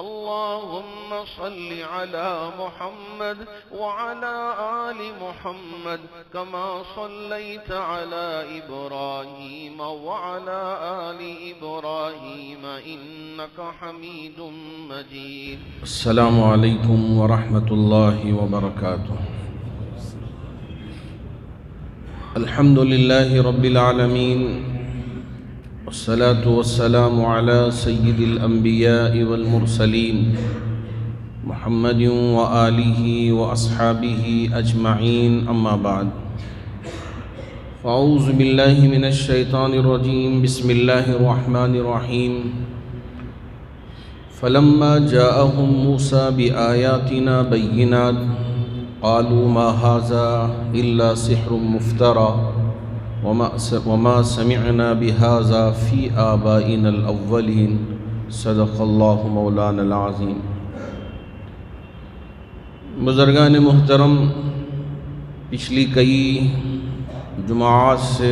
اللهم صل على محمد وعلى آل محمد كما صليت على إبراهيم وعلى آل إبراهيم إنك حميد مجيد. السلام عليكم ورحمة الله وبركاته. الحمد لله رب العالمين والصلاة والسلام على سيد الأنبياء والمرسلين محمد وآله وأصحابه أجمعين، أما بعد. فأعوذ بالله من الشيطان الرجيم. بسم الله الرحمن الرحيم. فلما جاءهم موسى بآياتنا بينات قالوا ما هذا إلا سحر مفترى وما سمعنا بهذا في آبائنا الأولين. صدق الله مولانا العظيم. بزرگان محترم، پچھلی کئی جمعات سے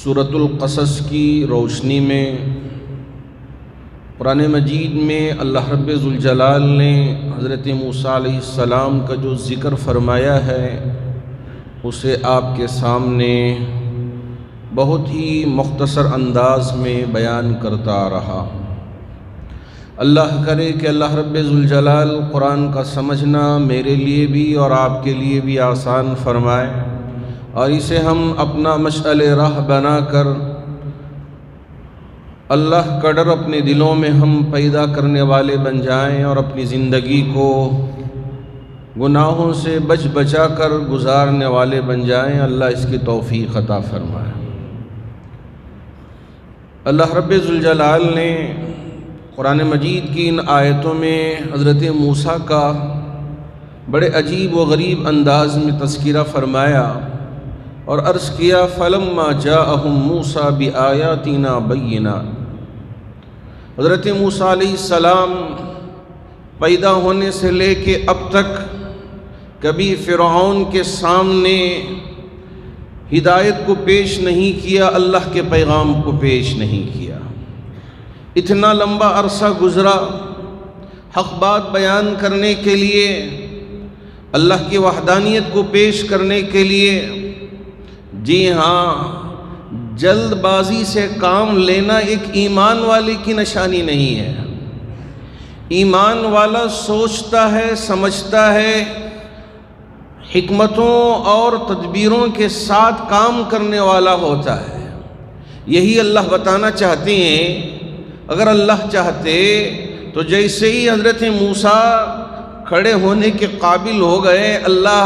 سورۃ القصص کی روشنی میں قرآن مجید میں اللہ رب ذوالجلال نے حضرت موسیٰ علیہ السلام کا جو ذکر فرمایا ہے اسے آپ کے سامنے بہت ہی مختصر انداز میں بیان کرتا رہا. اللہ کرے کہ اللہ رب ذوالجلال قرآن کا سمجھنا میرے لیے بھی اور آپ کے لیے بھی آسان فرمائے، اور اسے ہم اپنا مشعل راہ بنا کر اللہ کا ڈر اپنے دلوں میں ہم پیدا کرنے والے بن جائیں اور اپنی زندگی کو گناہوں سے بچا کر گزارنے والے بن جائیں. اللہ اس کی توفیق عطا فرمائے. اللہ رب ذوالجلال نے قرآن مجید کی ان آیتوں میں حضرت موسیٰ کا بڑے عجیب و غریب انداز میں تذکرہ فرمایا اور عرض کیا فلما جاءہم موسیٰ بآیاتنا بینات. حضرت موسیٰ علیہ السلام پیدا ہونے سے لے کے اب تک کبھی فرعون کے سامنے ہدایت کو پیش نہیں کیا، اللہ کے پیغام کو پیش نہیں کیا. اتنا لمبا عرصہ گزرا حق بات بیان کرنے کے لیے، اللہ کی وحدانیت کو پیش کرنے کے لیے. جی ہاں، جلد بازی سے کام لینا ایک ایمان والے کی نشانی نہیں ہے. ایمان والا سوچتا ہے، سمجھتا ہے، حکمتوں اور تدبیروں کے ساتھ کام کرنے والا ہوتا ہے. یہی اللہ بتانا چاہتے ہیں. اگر اللہ چاہتے تو جیسے ہی حضرت موسیٰ کھڑے ہونے کے قابل ہو گئے، اللہ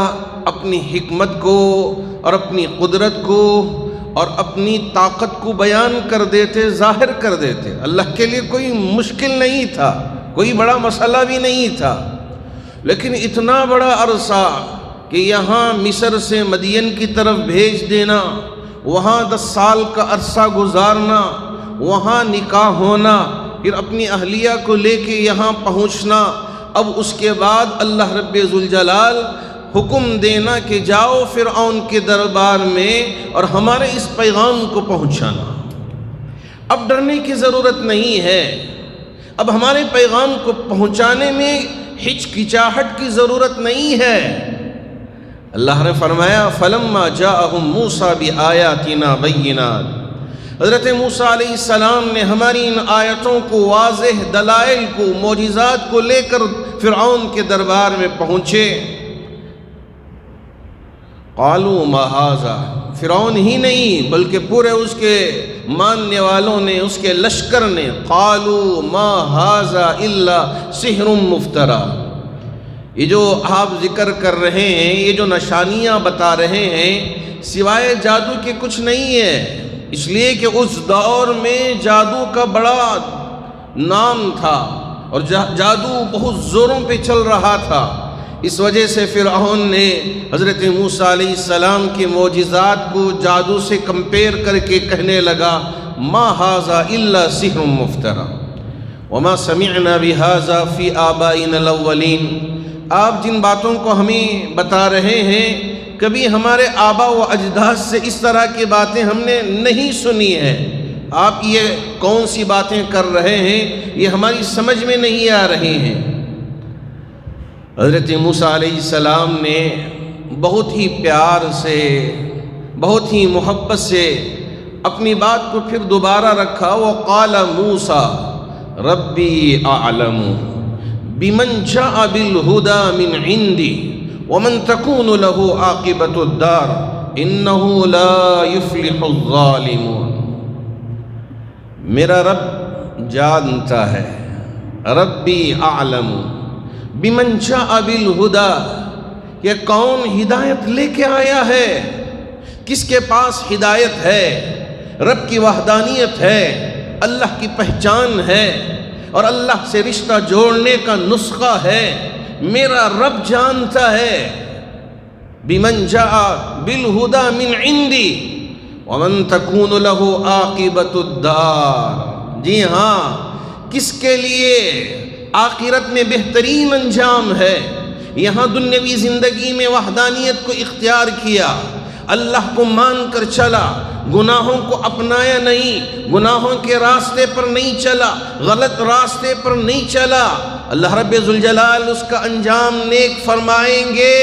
اپنی حکمت کو اور اپنی قدرت کو اور اپنی طاقت کو بیان کر دیتے، ظاہر کر دیتے. اللہ کے لیے کوئی مشکل نہیں تھا، کوئی بڑا مسئلہ بھی نہیں تھا. لیکن اتنا بڑا عرصہ کہ یہاں مصر سے مدین کی طرف بھیج دینا، وہاں 10 سال کا عرصہ گزارنا، وہاں نکاح ہونا، پھر اپنی اہلیہ کو لے کے یہاں پہنچنا. اب اس کے بعد اللہ رب ذوالجلال حکم دینا کہ جاؤ فرعون کے دربار میں اور ہمارے اس پیغام کو پہنچانا. اب ڈرنے کی ضرورت نہیں ہے. اب ہمارے پیغام کو پہنچانے میں ہچکچاہٹ کی ضرورت نہیں ہے. اللہ نے فرمایا فلما جاءہم موسیٰ بآیاتنا بینات. حضرت موسیٰ علیہ السلام نے ہماری ان آیتوں کو، واضح دلائل کو، معجزات کو لے کر فرعون کے دربار میں پہنچے. قالوا ما ھذا، فرعون ہی نہیں بلکہ پورے اس کے ماننے والوں نے، اس کے لشکر نے قالوا ما ھذا الا سحر مفترى. یہ جو آپ ذکر کر رہے ہیں، یہ جو نشانیاں بتا رہے ہیں، سوائے جادو کے کچھ نہیں ہے. اس لیے کہ اس دور میں جادو کا بڑا نام تھا اور جادو بہت زوروں پہ چل رہا تھا. اس وجہ سے فرعون نے حضرت موسیٰ علیہ السلام کے معجزات کو جادو سے کمپیئر کر کے کہنے لگا ما ھذا الا سحر مفترى وما سمعنا بهذا في آبائنا الاولین. آپ جن باتوں کو ہمیں بتا رہے ہیں کبھی ہمارے آبا و اجداد سے اس طرح کی باتیں ہم نے نہیں سنی ہیں. آپ یہ کون سی باتیں کر رہے ہیں، یہ ہماری سمجھ میں نہیں آ رہے ہیں۔ حضرت موسیٰ علیہ السلام نے بہت ہی پیار سے، بہت ہی محبت سے اپنی بات کو پھر دوبارہ رکھا۔ وقال موسیٰ ربی اعلم بمن جاء بالہدی من عندی ومن تکون له عاقبۃ الدار انہ لا یفلح الظالمون۔ میرا رب جانتا ہے، ربی اعلم بمن جاء بالہدی، یہ کون ہدایت لے کے آیا ہے، کس کے پاس ہدایت ہے۔ رب کی وحدانیت ہے، اللہ کی پہچان ہے، اور اللہ سے رشتہ جوڑنے کا نسخہ ہے۔ میرا رب جانتا ہے، بمن جاء بالہدی من عندی ومن تکون له عاقبۃ الدار، جی ہاں، کس کے لیے آخرت میں بہترین انجام ہے۔ یہاں دنیاوی زندگی میں وحدانیت کو اختیار کیا، اللہ کو مان کر چلا، گناہوں کو اپنایا نہیں، گناہوں کے راستے پر نہیں چلا، غلط راستے پر نہیں چلا، اللہ رب ذوالجلال اس کا انجام نیک فرمائیں گے۔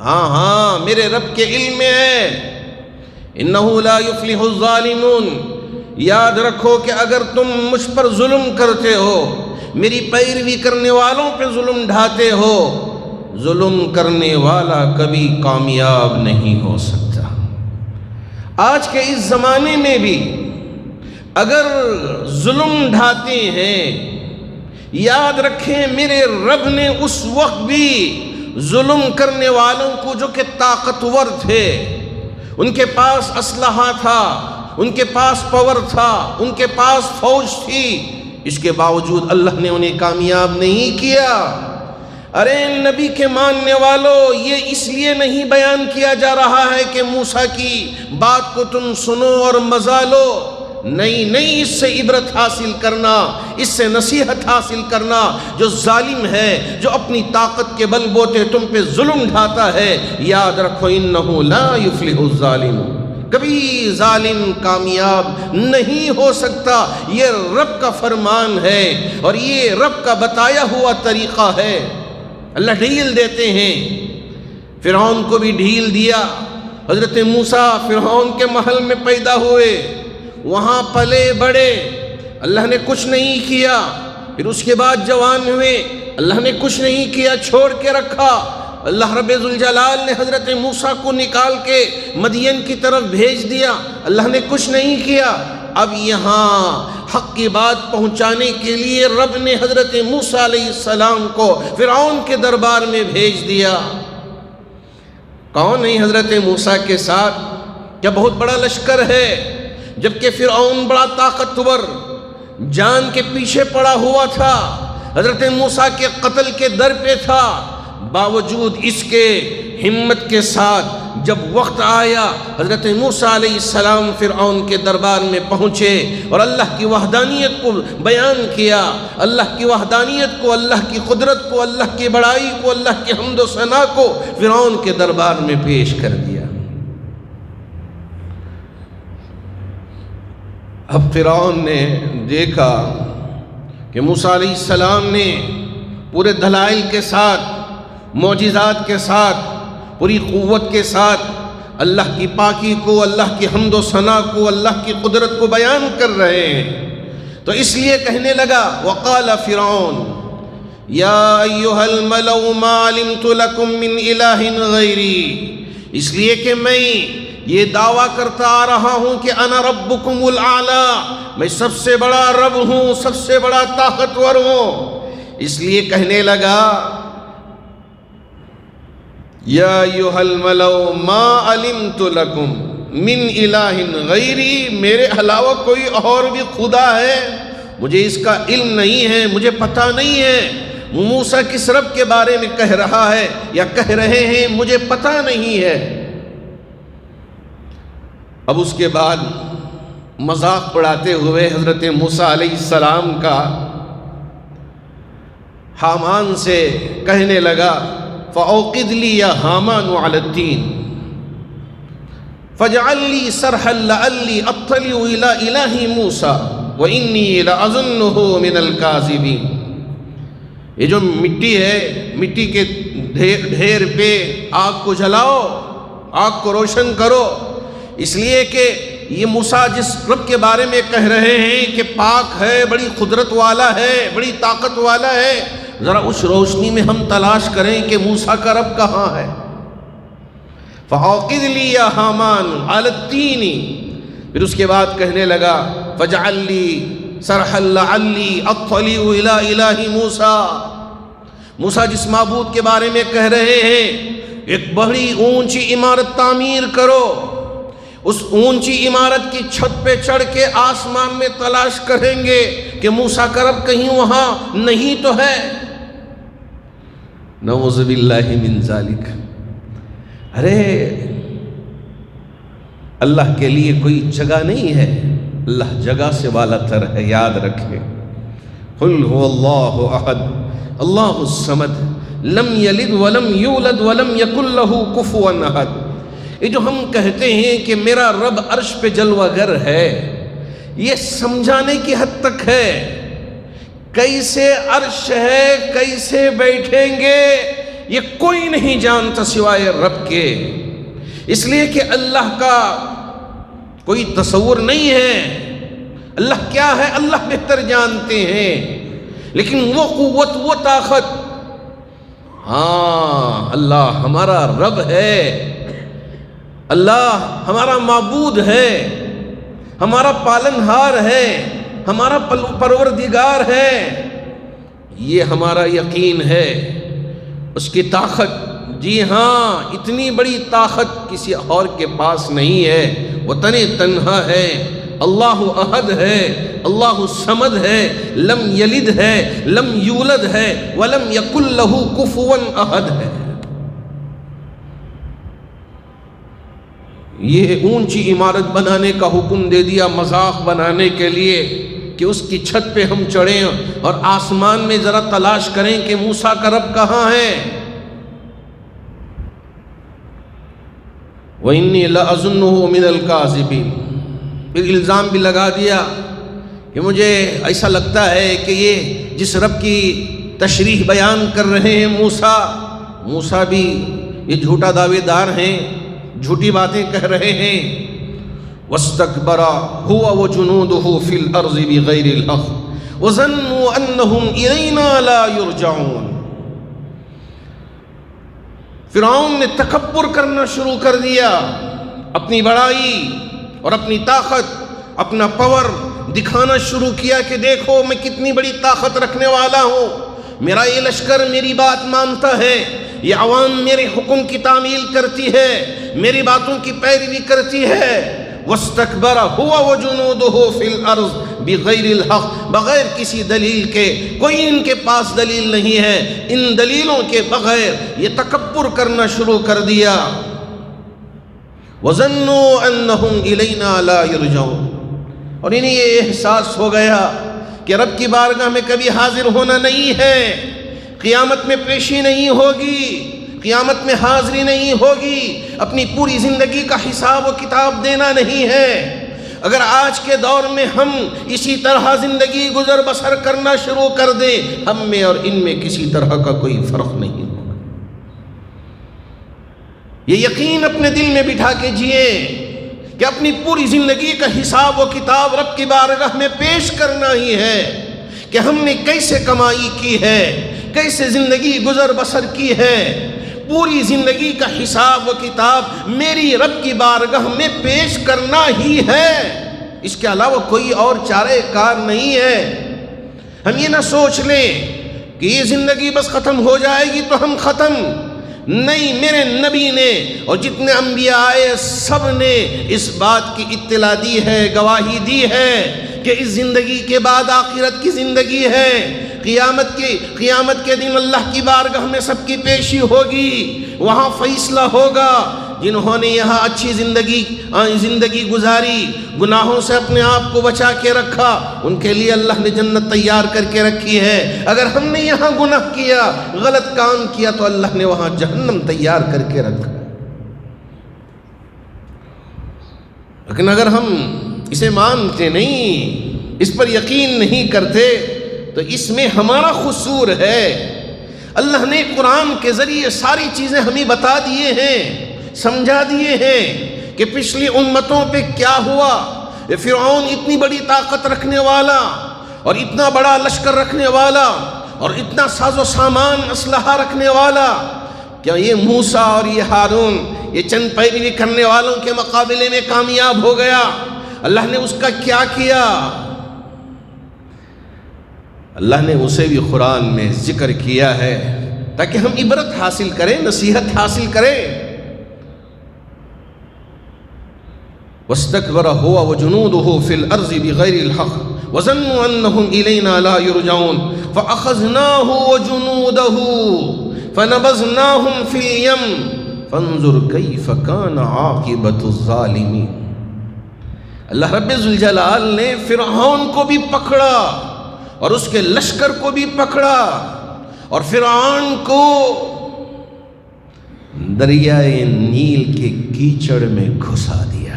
ہاں ہاں، میرے رب کے علم میں ہے، انہ لا یفلح الظالمون۔ یاد رکھو کہ اگر تم مجھ پر ظلم کرتے ہو، میری پیروی کرنے والوں پہ ظلم ڈھاتے ہو، ظلم کرنے والا کبھی کامیاب نہیں ہو سکتا۔ آج کے اس زمانے میں بھی اگر ظلم ڈھاتے ہیں، یاد رکھیں میرے رب نے اس وقت بھی ظلم کرنے والوں کو جو کہ طاقتور تھے، ان کے پاس اسلحہ تھا، ان کے پاس پاور تھا، ان کے پاس فوج تھی، اس کے باوجود اللہ نے انہیں کامیاب نہیں کیا۔ ارے نبی کے ماننے والوں، یہ اس لیے نہیں بیان کیا جا رہا ہے کہ موسیٰ کی بات کو تم سنو اور مزہ لو، نہیں نہیں، اس سے عبرت حاصل کرنا، اس سے نصیحت حاصل کرنا۔ جو ظالم ہے، جو اپنی طاقت کے بل بوتے تم پہ ظلم ڈھاتا ہے، یاد رکھو انہ لا یفلح الظالمون، کبھی ظالم کامیاب نہیں ہو سکتا۔ یہ رب کا فرمان ہے اور یہ رب کا بتایا ہوا طریقہ ہے۔ اللہ ڈھیل دیتے ہیں، فرعون کو بھی ڈھیل دیا۔ حضرت موسیٰ فرعون کے محل میں پیدا ہوئے، وہاں پلے بڑے، اللہ نے کچھ نہیں کیا۔ پھر اس کے بعد جوان ہوئے، اللہ نے کچھ نہیں کیا، چھوڑ کے رکھا۔ اللہ رب ذوالجلال نے حضرت موسیٰ کو نکال کے مدین کی طرف بھیج دیا، اللہ نے کچھ نہیں کیا۔ اب یہاں حق کی بات پہنچانے کے لیے رب نے حضرت موسیٰ علیہ السلام کو فرعون کے دربار میں بھیج دیا۔ کون نہیں حضرت موسیٰ کے ساتھ؟ کیا بہت بڑا لشکر ہے، جبکہ فرعون بڑا طاقتور، جان کے پیچھے پڑا ہوا تھا، حضرت موسیٰ کے قتل کے در پہ تھا۔ باوجود اس کے ہمت کے ساتھ جب وقت آیا، حضرت موسیٰ علیہ السلام فرعون کے دربار میں پہنچے اور اللہ کی وحدانیت کو بیان کیا، اللہ کی وحدانیت کو، اللہ کی قدرت کو، اللہ کی بڑائی کو، اللہ کی حمد و ثنا کو فرعون کے دربار میں پیش کر دیا۔ اب فرعون نے دیکھا کہ موسیٰ علیہ السلام نے پورے دلائل کے ساتھ، معجزات کے ساتھ، پوری قوت کے ساتھ اللہ کی پاکی کو، اللہ کی حمد و ثنا کو، اللہ کی قدرت کو بیان کر رہے ہیں، تو اس لیے کہنے لگا وقال فرعون یا ایھا الملأ ما علمت لکم من الہ غیری، اس لیے کہ میں یہ دعویٰ کرتا آ رہا ہوں کہ انا ربکم الاعلی، میں سب سے بڑا رب ہوں، سب سے بڑا طاقتور ہوں۔ اس لیے کہنے لگا یا ایھا الملأ ما علمت لکم من الہ غیری، میرے علاوہ کوئی اور بھی خدا ہے، مجھے اس کا علم نہیں ہے، مجھے پتہ نہیں ہے۔ موسیٰ کس رب کے بارے میں کہہ رہا ہے یا کہہ رہے ہیں، مجھے پتہ نہیں ہے۔ اب اس کے بعد مذاق اڑاتے ہوئے حضرت موسیٰ علیہ السلام کا حامان سے کہنے لگا فَأَوْقِدْ لِي يَا حَامَانُ عَلَى الطِّينِ، فاجعل لي سرحا لعلی اطلع الى الہ موسیٰ وانی لأظنہ من الکاذبین. یہ جو مٹی ہے، مٹی کے ڈھیر پہ آگ کو جلاؤ، آگ کو روشن کرو، اس لیے کہ یہ موسیٰ جس رب کے بارے میں کہہ رہے ہیں کہ پاک ہے، بڑی قدرت والا ہے، بڑی طاقت والا ہے، ذرا اس روشنی میں ہم تلاش کریں کہ موسیٰ کا رب کہاں ہے. فَأَوْقِدْ لِي يَا هَامَانُ عَلَى الطِّينِ. پھر اس کے بعد کہنے لگا فَاجْعَلْ لِي سَرْحًا لَعَلِّي أَطَّلِعُ إِلَىٰ إِلَٰهِ موسیٰ. موسیٰ جس معبود کے بارے میں کہہ رہے ہیں، ایک بڑی اونچی عمارت تعمیر کرو، اس اونچی عمارت کی چھت پہ چڑھ کے آسمان میں تلاش کریں گے کہ موسیٰ کا رب کہیں وہاں نہیں تو ہے. نعوذ باللہ من ذالک. ارے اللہ کے لیے کوئی جگہ نہیں ہے، اللہ جگہ سے والا تر ہے، یاد رکھیں. قل هو اللہ احد اللہ الصمد لم یلد ولم یولد ولم یکن له کفوا احد. یہ جو ہم کہتے ہیں کہ میرا رب عرش پہ جلوہ گر ہے، یہ سمجھانے کی حد تک ہے. کیسے عرش ہے، کیسے بیٹھیں گے، یہ کوئی نہیں جانتا سوائے رب کے. اس لیے کہ اللہ کا کوئی تصور نہیں ہے. اللہ کیا ہے اللہ بہتر جانتے ہیں، لیکن وہ قوت، وہ طاقت، ہاں اللہ ہمارا رب ہے، اللہ ہمارا معبود ہے، ہمارا پالنہار ہے، ہمارا پروردگار ہے. یہ ہمارا یقین ہے. اس کی طاقت، جی ہاں اتنی بڑی طاقت کسی اور کے پاس نہیں ہے. وہ تنہا ہے، اللہ احد ہے، اللہ الصمد ہے، لم یلد ہے، لم یولد ہے، ولم یکن لہ کفوا احد ہے. یہ اونچی عمارت بنانے کا حکم دے دیا مذاق بنانے کے لیے کہ اس کی چھت پہ ہم چڑھیں اور آسمان میں ذرا تلاش کریں کہ موسیٰ کا رب کہاں ہے. وَإِنِّي لَأَظُنُّهُ مِنَ الْكَاذِبِينَ. پھر الزام بھی لگا دیا کہ مجھے ایسا لگتا ہے کہ یہ جس رب کی تشریح بیان کر رہے ہیں موسیٰ بھی یہ جھوٹا دعوے دار ہیں، جھوٹی باتیں کہہ رہے ہیں. وَاسْتَكْبَرَ هُوَ وَجُنُودُهُ فِي الْأَرْضِ بِغَيْرِ الْحَقِّ وَظَنُّوا أَنَّهُمْ إِلَيْنَا لَا يُرْجَعُونَ. فرعون نے تکبر کرنا شروع کر دیا، اپنی بڑائی اور اپنی طاقت، اپنا پاور دکھانا شروع کیا کہ دیکھو میں کتنی بڑی طاقت رکھنے والا ہوں، میرا یہ لشکر میری بات مانتا ہے، یہ عوام میرے حکم کی تعمیل کرتی ہے، میری باتوں کی پیروی کرتی ہے. وَاسْتَكْبَرَ هُوَ وَجُنُودُهُ فِي الْأَرْضِ بِغَيْرِ الْحَقِّ. بغیر کسی دلیل کے، کوئی ان کے پاس دلیل نہیں ہے، ان دلیلوں کے بغیر یہ تکبر کرنا شروع کر دیا. وَظَنُّوا أَنَّهُمْ إِلَيْنَا لَا يُرْجَعُونَ. اور انہیں یہ احساس ہو گیا کہ رب کی بارگاہ میں کبھی حاضر ہونا نہیں ہے، قیامت میں پیشی نہیں ہوگی، قیامت میں حاضری نہیں ہوگی، اپنی پوری زندگی کا حساب و کتاب دینا نہیں ہے. اگر آج کے دور میں ہم اسی طرح زندگی گزر بسر کرنا شروع کر دیں، ہم میں اور ان میں کسی طرح کا کوئی فرق نہیں ہوگا. یہ یقین اپنے دل میں بٹھا کے جئیں کہ اپنی پوری زندگی کا حساب و کتاب رب کی بارگاہ میں پیش کرنا ہی ہے کہ ہم نے کیسے کمائی کی ہے، کیسے زندگی گزر بسر کی ہے. پوری زندگی کا حساب و کتاب میری رب کی بارگاہ میں پیش کرنا ہی ہے، اس کے علاوہ کوئی اور چارہ کار نہیں ہے. ہم یہ نہ سوچ لیں کہ یہ زندگی بس ختم ہو جائے گی تو ہم ختم. نہیں، میرے نبی نے اور جتنے انبیاء آئے سب نے اس بات کی اطلاع دی ہے، گواہی دی ہے کہ اس زندگی کے بعد آخرت کی زندگی ہے. قیامت کے دن اللہ کی بارگاہ میں سب کی پیشی ہوگی، وہاں فیصلہ ہوگا. جنہوں نے یہاں اچھی زندگی گزاری، گناہوں سے اپنے آپ کو بچا کے رکھا، ان کے لیے اللہ نے جنت تیار کر کے رکھی ہے. اگر ہم نے یہاں گناہ کیا، غلط کام کیا، تو اللہ نے وہاں جہنم تیار کر کے رکھا. لیکن اگر ہم اسے مانتے نہیں، اس پر یقین نہیں کرتے، تو اس میں ہمارا قصور ہے۔ اللہ نے قرآن کے ذریعے ساری چیزیں ہمیں بتا دیے ہیں، سمجھا دیے ہیں کہ پچھلی امتوں پہ کیا ہوا۔ یہ فرعون اتنی بڑی طاقت رکھنے والا اور اتنا بڑا لشکر رکھنے والا اور اتنا ساز و سامان اسلحہ رکھنے والا، کیا یہ موسیٰ اور یہ ہارون یہ چند پیروی کرنے والوں کے مقابلے میں کامیاب ہو گیا؟ اللہ نے اس کا کیا کیا؟ اللہ نے اسے بھی قرآن میں ذکر کیا ہے تاکہ ہم عبرت حاصل کریں، نصیحت حاصل کریں۔ وَاسْتَكْبَرَ هُوَ وَجُنُودُهُ فِي الْأَرْضِ بِغَيْرِ الْحَقِّ وَظَنُّوا أَنَّهُمْ إِلَيْنَا لَا يُرْجَعُونَ فَأَخَذْنَاهُ وَجُنُودَهُ فَنَبَذْنَاهُمْ فِي الْيَمِّ فَانظُرْ كَيْفَ كَانَ عَاقِبَةُ الظَّالِمِينَ۔ اللہ رب ذوالجلال نے فرعون کو بھی پکڑا اور اس کے لشکر کو بھی پکڑا اور فرعون کو دریائے نیل کے کیچڑ میں گھسا دیا۔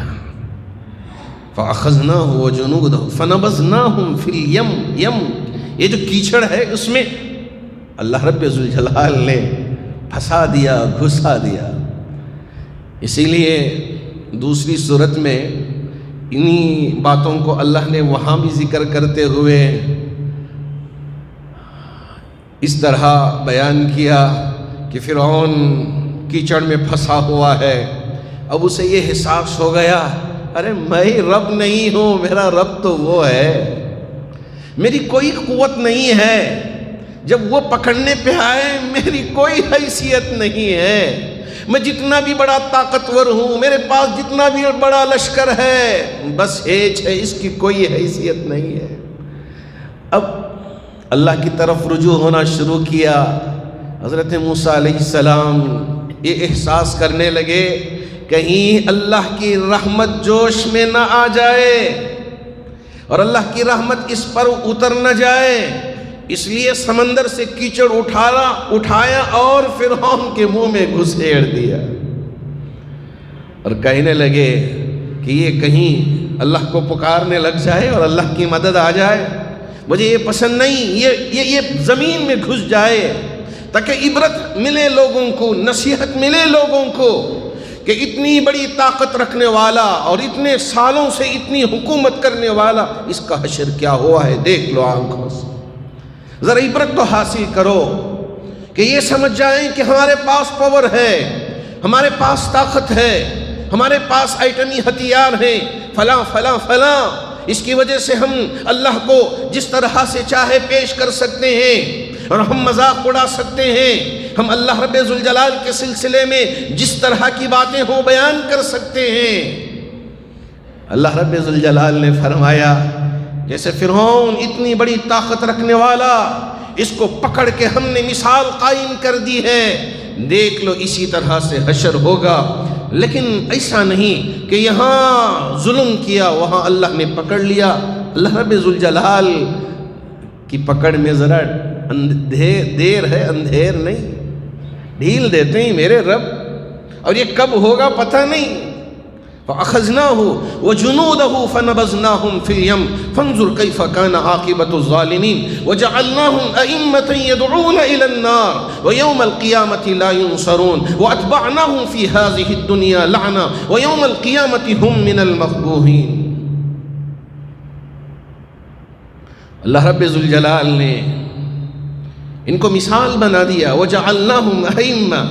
فَأَخَذْنَاهُ وَجُنُودَهُ فَنَبَذْنَاهُمْ فِي الْيَمِّ، یہ جو کیچڑ ہے اس میں اللہ رب ذوالجلال نے پھنسا دیا، گھسا دیا۔ اسی لیے دوسری صورت میں انہی باتوں کو اللہ نے وہاں بھی ذکر کرتے ہوئے اس طرح بیان کیا کہ فرعون کیچڑ میں پھنسا ہوا ہے۔ اب اسے یہ احساس ہو گیا، ارے میں رب نہیں ہوں، میرا رب تو وہ ہے، میری کوئی قوت نہیں ہے، جب وہ پکڑنے پہ آئے میری کوئی حیثیت نہیں ہے، میں جتنا بھی بڑا طاقتور ہوں، میرے پاس جتنا بھی بڑا لشکر ہے، بس ہیچ ہے، اس کی کوئی حیثیت نہیں ہے۔ اب اللہ کی طرف رجوع ہونا شروع کیا۔ حضرت موسیٰ علیہ السلام یہ احساس کرنے لگے کہیں اللہ کی رحمت جوش میں نہ آ جائے اور اللہ کی رحمت اس پر اتر نہ جائے، اس لیے سمندر سے کیچڑ اٹھایا اور فرعون کے منہ میں گھسیڑ دیا اور کہنے لگے کہ یہ کہیں اللہ کو پکارنے لگ جائے اور اللہ کی مدد آ جائے، مجھے یہ پسند نہیں، یہ زمین میں گھس جائے تاکہ عبرت ملے لوگوں کو، نصیحت ملے لوگوں کو کہ اتنی بڑی طاقت رکھنے والا اور اتنے سالوں سے اتنی حکومت کرنے والا، اس کا حشر کیا ہوا ہے، دیکھ لو آنکھوں سے، ذرا عبرت تو حاصل کرو کہ یہ سمجھ جائیں کہ ہمارے پاس پاور ہے، ہمارے پاس طاقت ہے، ہمارے پاس ایٹمی ہتھیار ہیں، فلاں فلاں فلاں، اس کی وجہ سے ہم اللہ کو جس طرح سے چاہے پیش کر سکتے ہیں اور ہم مذاق اڑا سکتے ہیں، ہم اللہ رب ذوالجلال کے سلسلے میں جس طرح کی باتیں ہوں بیان کر سکتے ہیں۔ اللہ رب ذوالجلال نے فرمایا جیسے فرعون اتنی بڑی طاقت رکھنے والا، اس کو پکڑ کے ہم نے مثال قائم کر دی ہے، دیکھ لو اسی طرح سے حشر ہوگا۔ لیکن ایسا نہیں کہ یہاں ظلم کیا وہاں اللہ نے پکڑ لیا۔ اللہ رب ذوالجلال کی پکڑ میں ذرا دیر ہے، اندھیر نہیں، ڈھیل دیتے ہیں میرے رب، اور یہ کب ہوگا پتہ نہیں۔ فَأَخَذْنَاهُ وَجُنُودَهُ فَنَبَذْنَاهُمْ فِي الْيَمِّ فَانظُرْ كَيْفَ كَانَ عَاقِبَةُ الظَّالِمِينَ وَجَعَلْنَاهُمْ أَئِمَّةً يَدْعُونَ إِلَى النَّارِ وَيَوْمَ الْقِيَامَةِ لَا يُنصَرُونَ وَأَتْبَعْنَاهُمْ فِي هَذِهِ الدُّنْيَا لَعْنَةً وَيَوْمَ الْقِيَامَةِ هُمْ مِنَ الْمَخْبُوحِينَ۔ اللہ رب ذوالجلال نے ان کو مثال بنا دیا، وَجَعَلْنَاهُمْ أَئِمَّةً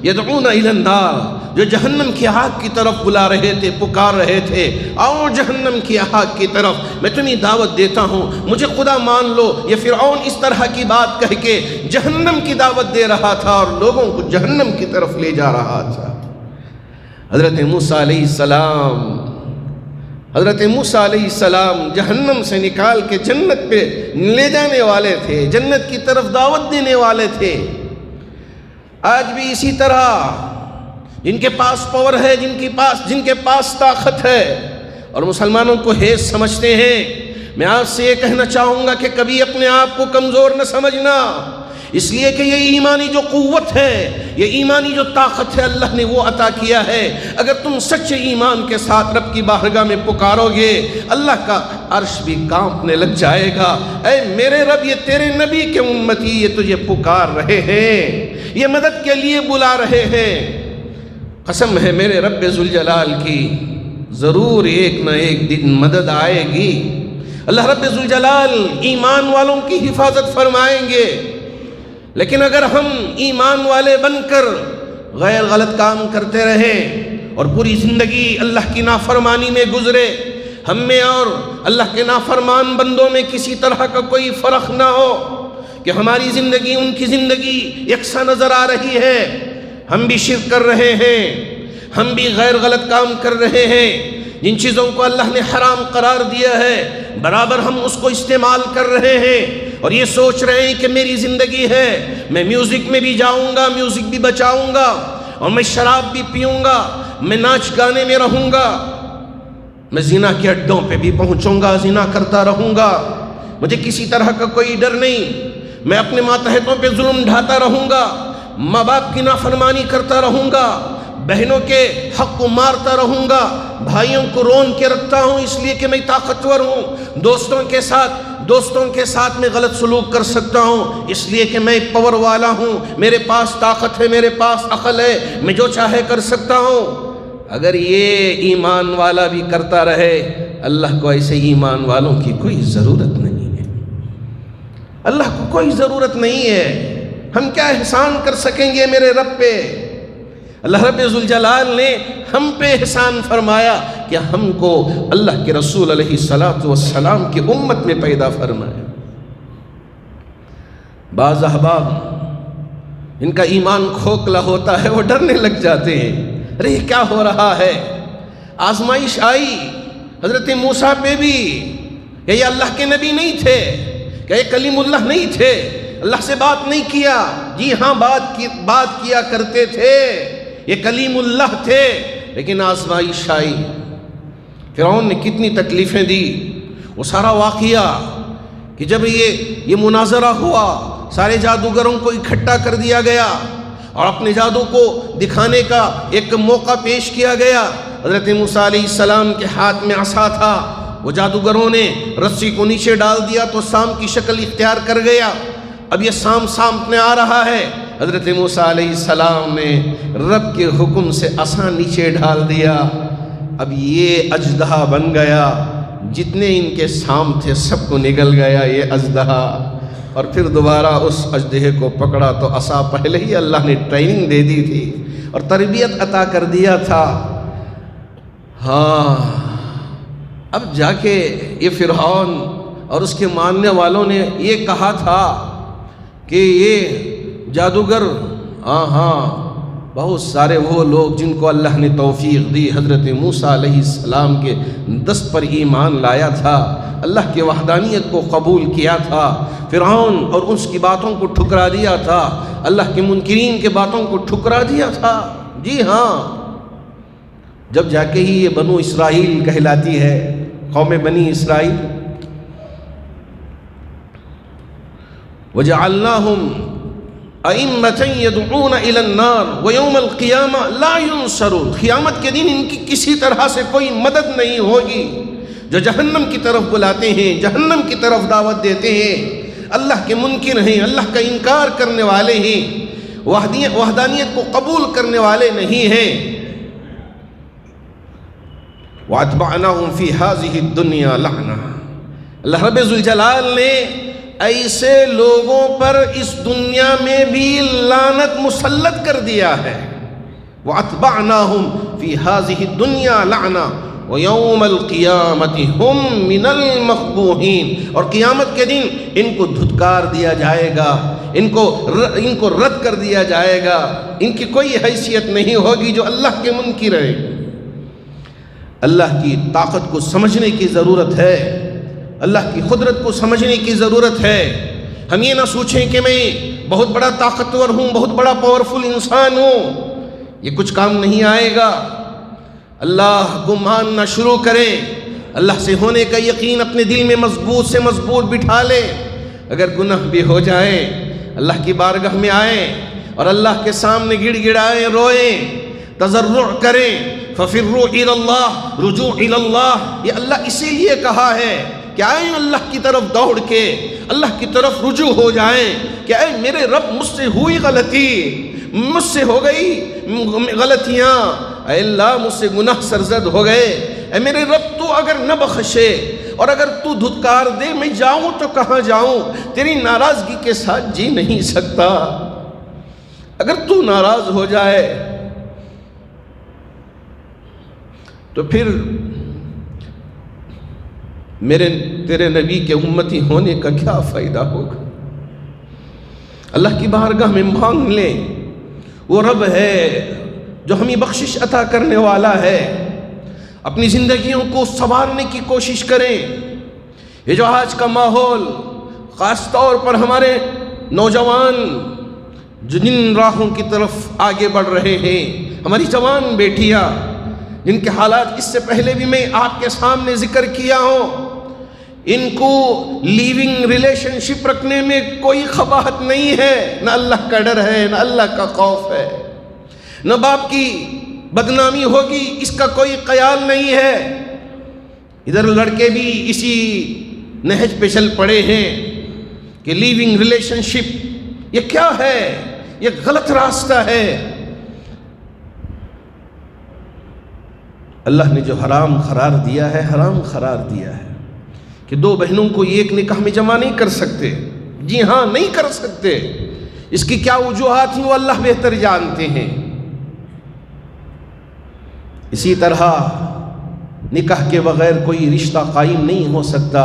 يَدْعُونَ إِلَى النَّارِ، جو جہنم کی آگ کی طرف بلا رہے تھے، پکار رہے تھے، آؤ جہنم کی آگ کی طرف، میں تمہیں دعوت دیتا ہوں، مجھے خدا مان لو۔ یہ فرعون اس طرح کی بات کہہ کے جہنم کی دعوت دے رہا تھا اور لوگوں کو جہنم کی طرف لے جا رہا تھا۔ حضرت موسیٰ علیہ السلام جہنم سے نکال کے جنت پہ لے جانے والے تھے، جنت کی طرف دعوت دینے والے تھے۔ آج بھی اسی طرح جن کے پاس پاور ہے، جن کے پاس طاقت ہے اور مسلمانوں کو ہیچ سمجھتے ہیں، میں آپ سے یہ کہنا چاہوں گا کہ کبھی اپنے آپ کو کمزور نہ سمجھنا، اس لیے کہ یہ ایمانی جو قوت ہے، یہ ایمانی جو طاقت ہے، اللہ نے وہ عطا کیا ہے۔ اگر تم سچے ایمان کے ساتھ رب کی بارگاہ میں پکارو گے، اللہ کا عرش بھی کانپنے لگ جائے گا۔ اے میرے رب، یہ تیرے نبی کے امتی، یہ تجھے پکار رہے ہیں، یہ مدد کے لیے بلا رہے ہیں۔ قسم ہے میرے رب ذوالجلال کی، ضرور ایک نہ ایک دن مدد آئے گی۔ اللہ رب ذوالجلال ایمان والوں کی حفاظت فرمائیں گے۔ لیکن اگر ہم ایمان والے بن کر غیر غلط کام کرتے رہے اور پوری زندگی اللہ کی نافرمانی میں گزرے، ہم میں اور اللہ کے نافرمان بندوں میں کسی طرح کا کوئی فرق نہ ہو کہ ہماری زندگی ان کی زندگی یکساں نظر آ رہی ہے، ہم بھی شرک کر رہے ہیں، ہم بھی غیر غلط کام کر رہے ہیں، جن چیزوں کو اللہ نے حرام قرار دیا ہے برابر ہم اس کو استعمال کر رہے ہیں، اور یہ سوچ رہے ہیں کہ میری زندگی ہے، میں میوزک میں بھی جاؤں گا، میوزک بھی بچاؤں گا، اور میں شراب بھی پیوں گا، میں ناچ گانے میں رہوں گا، میں زنا کے اڈوں پہ بھی پہنچوں گا، زنا کرتا رہوں گا، مجھے کسی طرح کا کوئی ڈر نہیں، میں اپنے ماتحتوں پہ ظلم ڈھاتا رہوں گا، ماں باپ کی نافرمانی کرتا رہوں گا، بہنوں کے حق کو مارتا رہوں گا، بھائیوں کو رون کے رکھتا ہوں اس لیے کہ میں طاقتور ہوں، دوستوں کے ساتھ میں غلط سلوک کر سکتا ہوں اس لیے کہ میں پاور والا ہوں، میرے پاس طاقت ہے، میرے پاس عقل ہے، میں جو چاہے کر سکتا ہوں۔ اگر یہ ایمان والا بھی کرتا رہے، اللہ کو ایسے ایمان والوں کی کوئی ضرورت نہیں ہے، اللہ کو کوئی ضرورت نہیں ہے۔ ہم کیا احسان کر سکیں گے میرے رب پہ؟ اللہ رب ذوالجلال نے ہم پہ احسان فرمایا کہ ہم کو اللہ کے رسول علیہ السلام کی امت میں پیدا فرمایا۔ بعض احباب ان کا ایمان کھوکھلا ہوتا ہے، وہ ڈرنے لگ جاتے ہیں، ارے کیا ہو رہا ہے؟ آزمائش آئی حضرت موسیٰ پہ بھی، کہ یہ اللہ کے نبی نہیں تھے، کہ یہ کلیم اللہ نہیں تھے، اللہ سے بات نہیں کیا، جی ہاں بات کیا کرتے تھے، یہ کلیم اللہ تھے، لیکن آزمائش آئی۔ فرعون نے کتنی تکلیفیں دی، وہ سارا واقعہ کہ جب یہ مناظرہ ہوا، سارے جادوگروں کو اکٹھا کر دیا گیا اور اپنے جادو کو دکھانے کا ایک موقع پیش کیا گیا۔ حضرت موسیٰ علیہ السلام کے ہاتھ میں عصا تھا، وہ جادوگروں نے رسی کو نیچے ڈال دیا تو سام کی شکل اختیار کر گیا۔ اب یہ سامنے آ رہا ہے، حضرت موسیٰ علیہ السلام نے رب کے حکم سے عصا نیچے ڈال دیا، اب یہ اژدہا بن گیا، جتنے ان کے سام تھے سب کو نگل گیا یہ اژدہا، اور پھر دوبارہ اس اژدہے کو پکڑا تو عصا پہلے ہی اللہ نے ٹریننگ دے دی تھی اور تربیت عطا کر دیا تھا۔ ہاں، اب جا کے یہ فرعون اور اس کے ماننے والوں نے یہ کہا تھا کہ یہ جادوگر، بہت سارے وہ لوگ جن کو اللہ نے توفیق دی، حضرت موسیٰ علیہ السلام کے دست پر ایمان لایا تھا، اللہ کے وحدانیت کو قبول کیا تھا، فرعون اور اس کی باتوں کو ٹھکرا دیا تھا، اللہ کے منکرین کے باتوں کو ٹھکرا دیا تھا۔ جی ہاں، جب جا کے ہی یہ بنو اسرائیل کہلاتی ہے، قوم بنی اسرائیل، وَجَعَلْنَاهُمْ أَئِمَّةً يَدْعُونَ إِلَى النَّارِ وَيَوْمَ الْقِيَامَةِ لَا يُنصَرُونَ، قیامت کے دن ان کی کسی طرح سے کوئی مدد نہیں ہوگی۔ جو جہنم کی طرف بلاتے ہیں، جہنم کی طرف دعوت دیتے ہیں، اللہ کے منکر ہیں، اللہ کا انکار کرنے والے ہیں، وحدانیت کو قبول کرنے والے نہیں ہیں۔ وَأَتْبَعْنَاهُمْ فِي هَذِهِ الدُّنْيَا لَعْنَةً، اللہ رب ذوالجلال نے ایسے لوگوں پر اس دنیا میں بھی لعنت مسلط کر دیا ہے۔ وَأَتْبَعْنَاهُمْ فِي هَذِهِ الدُّنْيَا لَعْنَةً وَيَوْمَ الْقِيَامَةِ هُمْ مِنَ الْمَخْبُوحِينَ، اور قیامت کے دن ان کو دھتکار دیا جائے گا، ان کو رد کر دیا جائے گا، ان کی کوئی حیثیت نہیں ہوگی جو اللہ کے منکر ہیں۔ اللہ کی طاقت کو سمجھنے کی ضرورت ہے، اللہ کی قدرت کو سمجھنے کی ضرورت ہے۔ ہم یہ نہ سوچیں کہ میں بہت بڑا طاقتور ہوں، بہت بڑا پاورفل انسان ہوں، یہ کچھ کام نہیں آئے گا۔ اللہ کو ماننا شروع کریں، اللہ سے ہونے کا یقین اپنے دل میں مضبوط سے مضبوط بٹھا لیں۔ اگر گناہ بھی ہو جائے، اللہ کی بارگاہ میں آئیں اور اللہ کے سامنے گڑ گڑائیں، روئیں، تضرع کریں۔ فَفِرُّوا إِلَى اللَّهِ، رجوع إِلَى اللَّهِ، یہ اللہ اسی لیے کہا ہے کہ آئیں اللہ کی طرف دوڑ کے، اللہ کی طرف رجوع ہو جائیں کہ اے میرے رب مجھ سے ہوئی غلطی، مجھ سے ہو گئی غلطیاں، اے اللہ مجھ سے گناہ سرزد ہو گئے، اے میرے رب تو اگر نہ بخشے اور اگر تو دھتکار دے میں جاؤں تو کہاں جاؤں، تیری ناراضگی کے ساتھ جی نہیں سکتا۔ اگر تو ناراض ہو جائے تو پھر تیرے نبی کے امتی ہونے کا کیا فائدہ ہوگا؟ اللہ کی بارگاہ میں مانگ لیں، وہ رب ہے جو ہمیں بخشش عطا کرنے والا ہے۔ اپنی زندگیوں کو سنوارنے کی کوشش کریں۔ یہ جو آج کا ماحول، خاص طور پر ہمارے نوجوان جو جن راہوں کی طرف آگے بڑھ رہے ہیں، ہماری جوان بیٹیاں جن کے حالات اس سے پہلے بھی میں آپ کے سامنے ذکر کیا ہوں، ان کو لیونگ ریلیشن شپ رکھنے میں کوئی قباحت نہیں ہے، نہ اللہ کا ڈر ہے، نہ اللہ کا خوف ہے، نہ باپ کی بدنامی ہوگی اس کا کوئی خیال نہیں ہے۔ ادھر لڑکے بھی اسی نہج پہ چل پڑے ہیں کہ لیونگ ریلیشن شپ یہ کیا ہے، یہ غلط راستہ ہے۔ اللہ نے جو حرام قرار دیا ہے، حرام قرار دیا ہے کہ دو بہنوں کو ایک نکاح میں جمع نہیں کر سکتے، جی ہاں نہیں کر سکتے۔ اس کی کیا وجوہات ہیں وہ اللہ بہتر جانتے ہیں۔ اسی طرح نکاح کے بغیر کوئی رشتہ قائم نہیں ہو سکتا،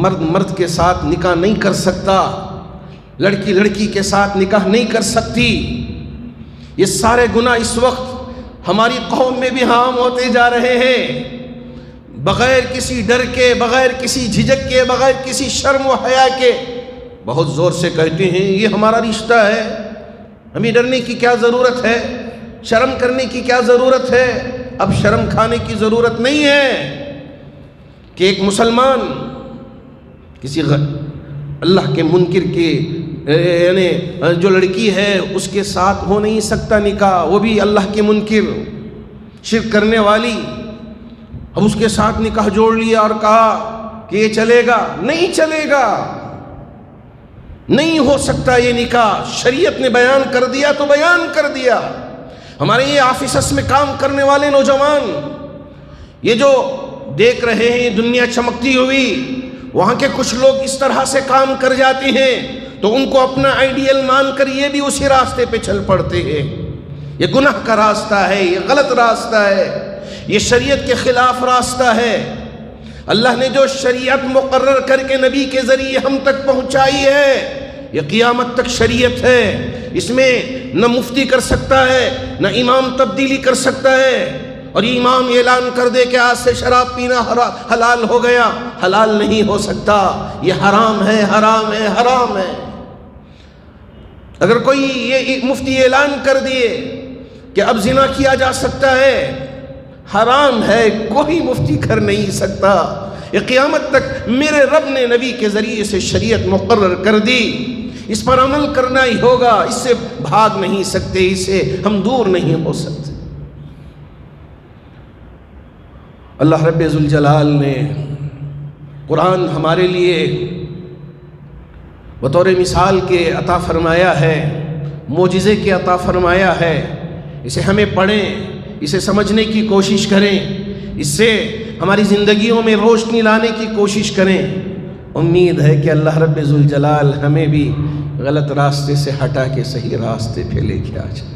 مرد مرد کے ساتھ نکاح نہیں کر سکتا، لڑکی لڑکی کے ساتھ نکاح نہیں کر سکتی۔ یہ سارے گناہ اس وقت ہماری قوم میں بھی عام ہوتے جا رہے ہیں، بغیر کسی ڈر کے، بغیر کسی جھجک کے، بغیر کسی شرم و حیا کے بہت زور سے کہتے ہیں یہ ہمارا رشتہ ہے، ہمیں ڈرنے کی کیا ضرورت ہے، شرم کرنے کی کیا ضرورت ہے۔ اب شرم کھانے کی ضرورت نہیں ہے کہ ایک مسلمان کسی اللہ کے منکر کے یعنی جو لڑکی ہے اس کے ساتھ ہو نہیں سکتا نکاح، وہ بھی اللہ کے منکر شرک کرنے والی، اب اس کے ساتھ نکاح جوڑ لیا اور کہا کہ یہ چلے گا، نہیں چلے گا، نہیں ہو سکتا یہ نکاح۔ شریعت نے بیان کر دیا تو بیان کر دیا۔ ہمارے یہ آفیسز میں کام کرنے والے نوجوان یہ جو دیکھ رہے ہیں دنیا چمکتی ہوئی، وہاں کے کچھ لوگ اس طرح سے کام کر جاتے ہیں تو ان کو اپنا آئیڈیل مان کر یہ بھی اسی راستے پہ چل پڑتے ہیں۔ یہ گناہ کا راستہ ہے، یہ غلط راستہ ہے، یہ شریعت کے خلاف راستہ ہے۔ اللہ نے جو شریعت مقرر کر کے نبی کے ذریعے ہم تک پہنچائی ہے یہ قیامت تک شریعت ہے۔ اس میں نہ مفتی کر سکتا ہے، نہ امام تبدیلی کر سکتا ہے، اور یہ امام اعلان کر دے کہ آج سے شراب پینا حلال ہو گیا، حلال نہیں ہو سکتا، یہ حرام ہے، حرام ہے، حرام ہے۔ اگر کوئی یہ مفتی اعلان کر دیے کہ اب زنا کیا جا سکتا ہے، حرام ہے، کوئی مفتی کر نہیں سکتا۔ یہ قیامت تک میرے رب نے نبی کے ذریعے سے شریعت مقرر کر دی، اس پر عمل کرنا ہی ہوگا، اس سے بھاگ نہیں سکتے، اس سے ہم دور نہیں ہو سکتے۔ اللہ رب ذوالجلال نے قرآن ہمارے لیے بطور مثال کے عطا فرمایا ہے، معجزے کے عطا فرمایا ہے۔ اسے ہمیں پڑھیں، اسے سمجھنے کی کوشش کریں، اس سے ہماری زندگیوں میں روشنی لانے کی کوشش کریں۔ امید ہے کہ اللہ رب ذوالجلال ہمیں بھی غلط راستے سے ہٹا کے صحیح راستے پہ لے کے آ جائے۔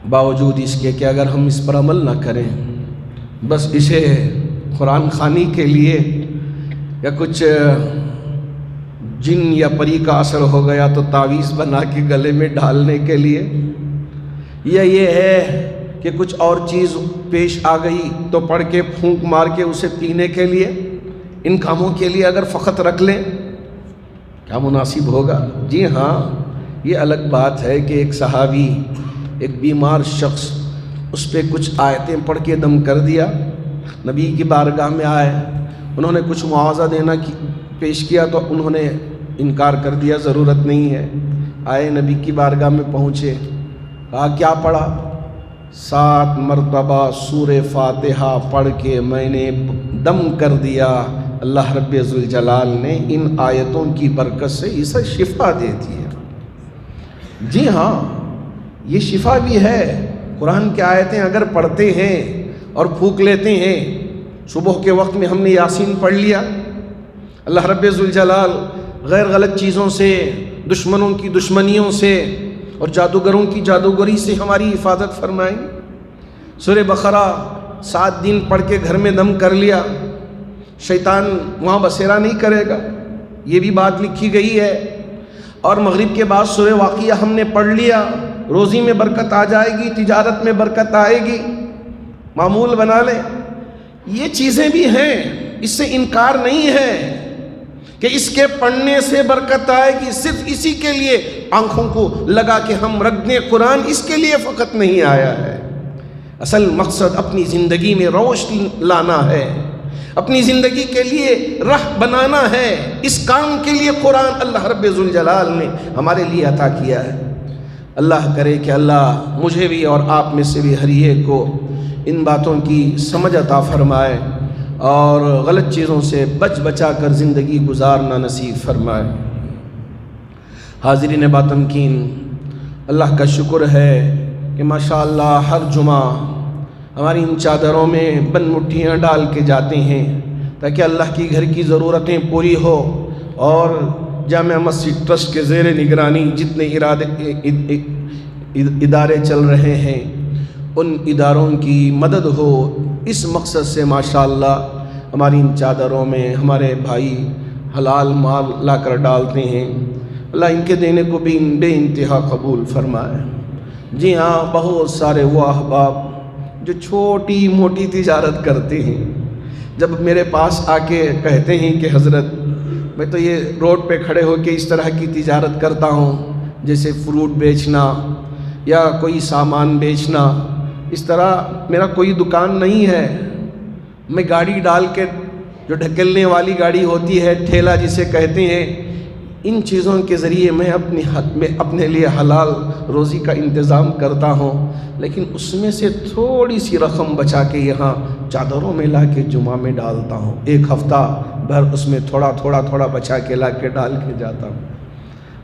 باوجود اس کے کہ اگر ہم اس پر عمل نہ کریں، بس اسے قرآن خوانی کے لیے یا کچھ جن یا پری کا اثر ہو گیا تو تعویذ بنا کے گلے میں ڈالنے کے لیے، یا یہ ہے کہ کچھ اور چیز پیش آ گئی تو پڑھ کے پھونک مار کے اسے پینے کے لیے، ان کاموں کے لیے اگر فقط رکھ لیں کیا مناسب ہوگا؟ جی ہاں، یہ الگ بات ہے کہ ایک صحابی ایک بیمار شخص اس پہ کچھ آیتیں پڑھ کے دم کر دیا، نبی کی بارگاہ میں آئے، انہوں نے کچھ معاوضہ دینا پیش کیا تو انہوں نے انکار کر دیا، ضرورت نہیں ہے۔ آئے نبی کی بارگاہ میں پہنچے، کہا کیا پڑھا؟ 7 مرتبہ سورہ فاتحہ پڑھ کے میں نے دم کر دیا۔ اللہ رب ذوالجلال نے ان آیتوں کی برکت سے اسے شفا دے دی ہے۔ جی ہاں، یہ شفا بھی ہے۔ قرآن کی آیتیں اگر پڑھتے ہیں اور پھونک لیتے ہیں، صبح کے وقت میں ہم نے یاسین پڑھ لیا، اللہ رب ذوالجلال غیر غلط چیزوں سے، دشمنوں کی دشمنیوں سے اور جادوگروں کی جادوگری سے ہماری حفاظت فرمائیں گے۔ سورہ بقرہ 7 دن پڑھ کے گھر میں دم کر لیا، شیطان وہاں بسیرا نہیں کرے گا، یہ بھی بات لکھی گئی ہے۔ اور مغرب کے بعد سورہ واقعہ ہم نے پڑھ لیا، روزی میں برکت آ جائے گی، تجارت میں برکت آئے گی، معمول بنا لیں۔ یہ چیزیں بھی ہیں، اس سے انکار نہیں ہے کہ اس کے پڑھنے سے برکت آئے گی۔ صرف اسی کے لیے آنکھوں کو لگا کے ہم رکھ دیں، قرآن اس کے لیے فقط نہیں آیا ہے۔ اصل مقصد اپنی زندگی میں روشنی لانا ہے، اپنی زندگی کے لیے راہ بنانا ہے۔ اس کام کے لیے قرآن اللہ رب ذوالجلال نے ہمارے لیے عطا کیا ہے۔ اللہ کرے کہ اللہ مجھے بھی اور آپ میں سے بھی ہر ایک کو ان باتوں کی سمجھ عطا فرمائے اور غلط چیزوں سے بچا کر زندگی گزارنا نصیب فرمائے۔ حاضرین باتمکین، اللہ کا شکر ہے کہ ماشاءاللہ ہر جمعہ ہماری ان چادروں میں بند مٹھیاں ڈال کے جاتے ہیں تاکہ اللہ کی گھر کی ضرورتیں پوری ہو، اور جامع مسجد ٹرسٹ کے زیر نگرانی جتنے ادارے چل رہے ہیں ان اداروں کی مدد ہو، اس مقصد سے ماشاءاللہ ہماری ان چادروں میں ہمارے بھائی حلال مال لا کر ڈالتے ہیں۔ اللہ ان کے دینے کو بھی بے انتہا قبول فرمائے۔ جی ہاں، بہت سارے وہ احباب جو چھوٹی موٹی تجارت کرتے ہیں، جب میرے پاس آ کے کہتے ہیں کہ حضرت میں تو یہ روڈ پہ کھڑے ہو کے اس طرح کی تجارت کرتا ہوں، جیسے فروٹ بیچنا یا کوئی سامان بیچنا، اس طرح میرا کوئی دکان نہیں ہے، میں گاڑی ڈال کے جو ڈھکیلنے والی گاڑی ہوتی ہے، ٹھیلا جسے کہتے ہیں، ان چیزوں کے ذریعے میں اپنے لیے حلال روزی کا انتظام کرتا ہوں، لیکن اس میں سے تھوڑی سی رقم بچا کے یہاں چادروں میں لا کے جمعہ میں ڈالتا ہوں، ایک ہفتہ بھر اس میں تھوڑا بچا کے لا کے ڈال کے جاتا ہوں۔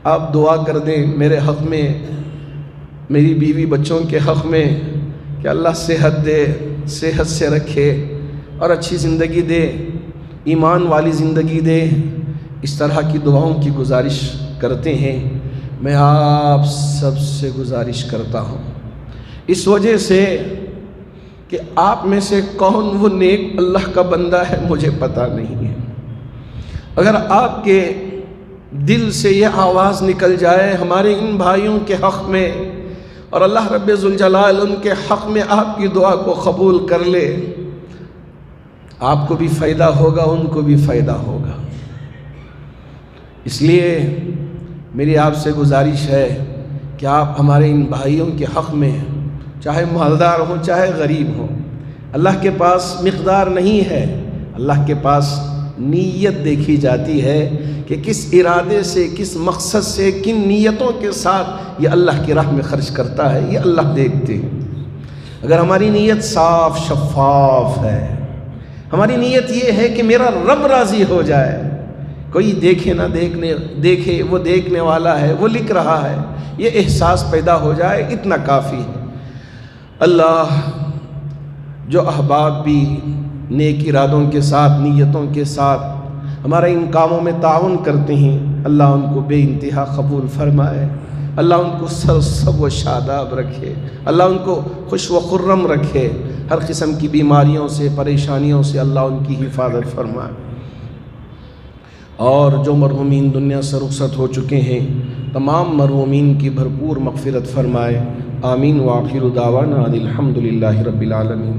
آپ دعا کر دیں میرے حق میں، میری بیوی بچوں کے حق میں، کہ اللہ صحت دے، صحت سے رکھے اور اچھی زندگی دے، ایمان والی زندگی دے۔ اس طرح کی دعاؤں کی گزارش کرتے ہیں۔ میں آپ سب سے گزارش کرتا ہوں، اس وجہ سے کہ آپ میں سے کون وہ نیک اللہ کا بندہ ہے مجھے پتہ نہیں ہے۔ اگر آپ کے دل سے یہ آواز نکل جائے ہمارے ان بھائیوں کے حق میں، اور اللہ رب ذوالجلال ان کے حق میں آپ کی دعا کو قبول کر لے، آپ کو بھی فائدہ ہوگا، ان کو بھی فائدہ ہوگا۔ اس لیے میری آپ سے گزارش ہے کہ آپ ہمارے ان بھائیوں کے حق میں، چاہے مالدار ہوں چاہے غریب ہوں، اللہ کے پاس مقدار نہیں ہے، اللہ کے پاس نیت دیکھی جاتی ہے کہ کس ارادے سے، کس مقصد سے، کن نیتوں کے ساتھ یہ اللہ کی راہ میں خرچ کرتا ہے، یہ اللہ دیکھتے ہیں۔ اگر ہماری نیت صاف شفاف ہے، ہماری نیت یہ ہے کہ میرا رب راضی ہو جائے، کوئی دیکھے نہ دیکھے، وہ دیکھنے والا ہے، وہ لکھ رہا ہے، یہ احساس پیدا ہو جائے، اتنا کافی ہے۔ اللہ جو احباب بھی نیک ارادوں کے ساتھ، نیتوں کے ساتھ ہمارے ان کاموں میں تعاون کرتے ہیں، اللہ ان کو بے انتہا قبول فرمائے، اللہ ان کو سب و شاداب رکھے، اللہ ان کو خوش و خرم رکھے، ہر قسم کی بیماریوں سے، پریشانیوں سے اللہ ان کی حفاظت فرمائے۔ اور جو مرحومین دنیا سے رخصت ہو چکے ہیں، تمام مرحومین کی بھرپور مغفرت فرمائے۔ آمین۔ وآخر دعوانا الحمدللہ رب العالمین۔